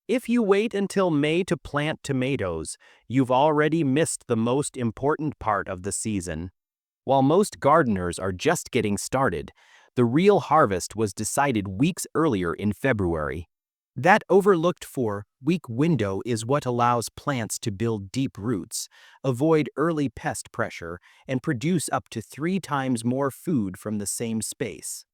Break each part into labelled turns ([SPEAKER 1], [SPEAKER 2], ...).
[SPEAKER 1] If you wait until May to plant tomatoes, you've already missed the most important part of the season. While most gardeners are just getting started, the real harvest was decided weeks earlier in February. That overlooked 4-week window is what allows plants to build deep roots, avoid early pest pressure, and produce up to 3 times more food from the same space.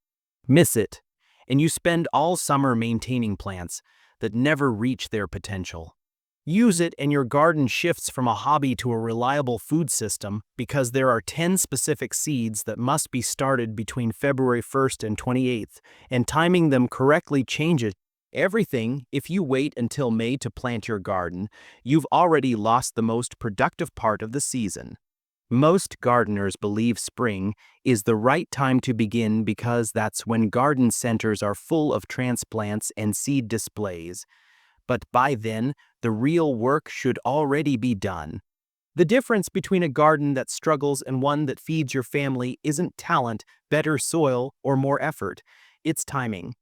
[SPEAKER 1] Miss it, and you spend all summer maintaining plants that never reach their potential. Use it and your garden shifts from a hobby to a reliable food system because there are 10 specific seeds that must be started between February 1st and 28th, and timing them correctly changes everything. If you wait until May to plant your garden, you've already lost the most productive part of the season. Most gardeners believe spring is the right time to begin because that's when garden centers are full of transplants and seed displays. But by then, the real work should already be done. The difference between a garden that struggles and one that feeds your family isn't talent, better soil, or more effort. It's timing.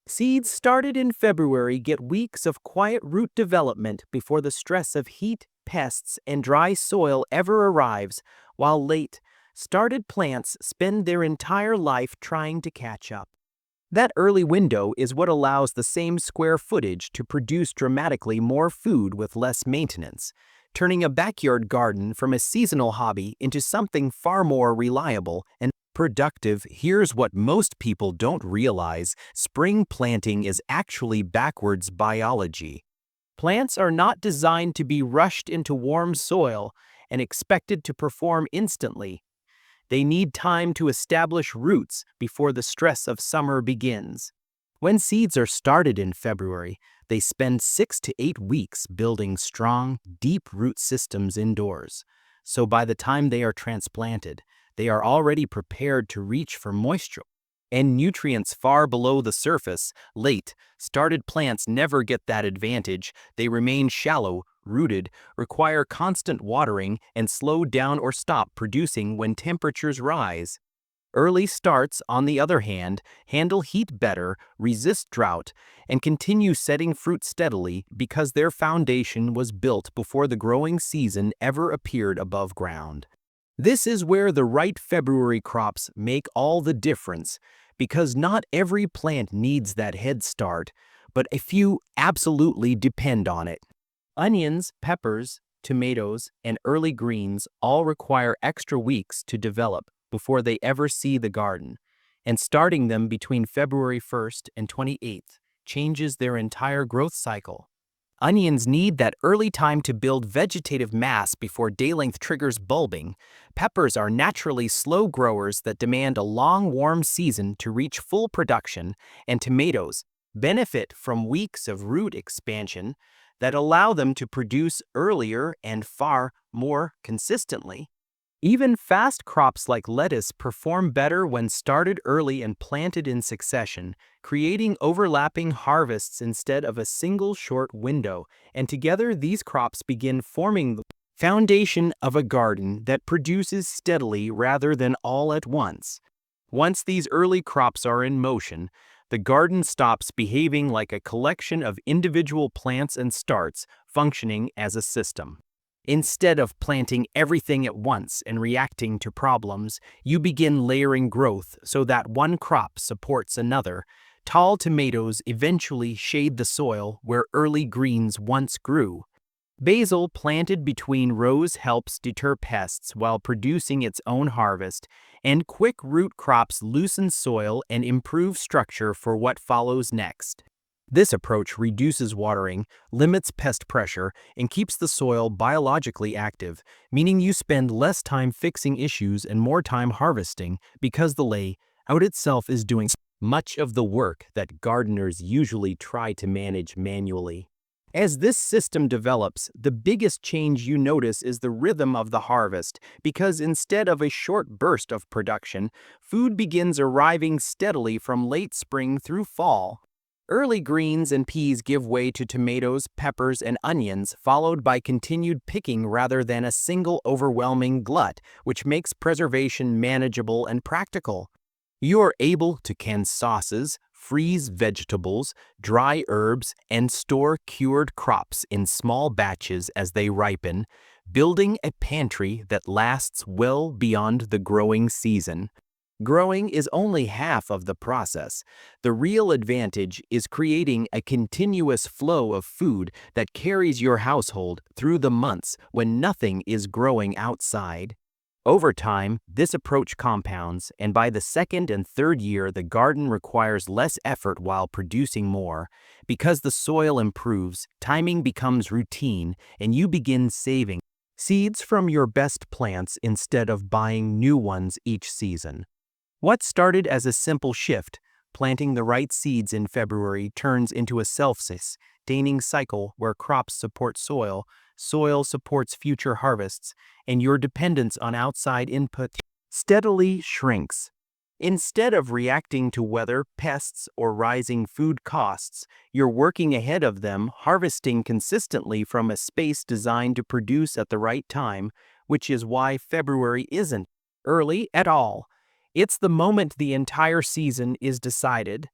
[SPEAKER 1] Seeds started in February get weeks of quiet root development before the stress of heat, pests, and dry soil ever arrives, while late-started plants spend their entire life trying to catch up. That early window is what allows the same square footage to produce dramatically more food with less maintenance, turning a backyard garden from a seasonal hobby into something far more reliable and productive. Here's what most people don't realize: spring planting is actually backwards biology. Plants are not designed to be rushed into warm soil and expected to perform instantly. They need time to establish roots before the stress of summer begins. When seeds are started in February, they spend 6 to 8 weeks building strong, deep root systems indoors. So by the time they are transplanted, they are already prepared to reach for moisture and nutrients far below the surface. Late-started plants never get that advantage. They remain shallow, rooted, require constant watering, and slow down or stop producing when temperatures rise. Early starts, on the other hand, handle heat better, resist drought, and continue setting fruit steadily because their foundation was built before the growing season ever appeared above ground. This is where the right February crops make all the difference, because not every plant needs that head start, but a few absolutely depend on it. Onions, peppers, tomatoes, and early greens all require extra weeks to develop before they ever see the garden, and starting them between February 1st and 28th changes their entire growth cycle. Onions need that early time to build vegetative mass before day-length triggers bulbing. Peppers are naturally slow growers that demand a long, warm season to reach full production, and tomatoes benefit from weeks of root expansion that allow them to produce earlier and far more consistently. Even fast crops like lettuce perform better when started early and planted in succession, creating overlapping harvests instead of a single short window, and together these crops begin forming the foundation of a garden that produces steadily rather than all at once. Once these early crops are in motion, the garden stops behaving like a collection of individual plants and starts functioning as a system. Instead of planting everything at once and reacting to problems, you begin layering growth so that one crop supports another. Tall tomatoes eventually shade the soil where early greens once grew. Basil planted between rows helps deter pests while producing its own harvest, and quick root crops loosen soil and improve structure for what follows next. This approach reduces watering, limits pest pressure, and keeps the soil biologically active, meaning you spend less time fixing issues and more time harvesting because the layout itself is doing much of the work that gardeners usually try to manage manually. As this system develops, the biggest change you notice is the rhythm of the harvest, because instead of a short burst of production, food begins arriving steadily from late spring through fall. Early greens and peas give way to tomatoes, peppers, and onions, followed by continued picking rather than a single overwhelming glut, which makes preservation manageable and practical. You are able to can sauces, freeze vegetables, dry herbs, and store cured crops in small batches as they ripen, building a pantry that lasts well beyond the growing season. Growing is only half of the process. The real advantage is creating a continuous flow of food that carries your household through the months when nothing is growing outside. Over time, this approach compounds, and by the second and third year, the garden requires less effort while producing more. Because the soil improves, timing becomes routine, and you begin saving seeds from your best plants instead of buying new ones each season. What started as a simple shift, planting the right seeds in February, turns into a self-sustaining cycle where crops support soil, soil supports future harvests, and your dependence on outside input steadily shrinks. Instead of reacting to weather, pests, or rising food costs, you're working ahead of them, harvesting consistently from a space designed to produce at the right time, which is why February isn't early at all. It's the moment the entire season is decided.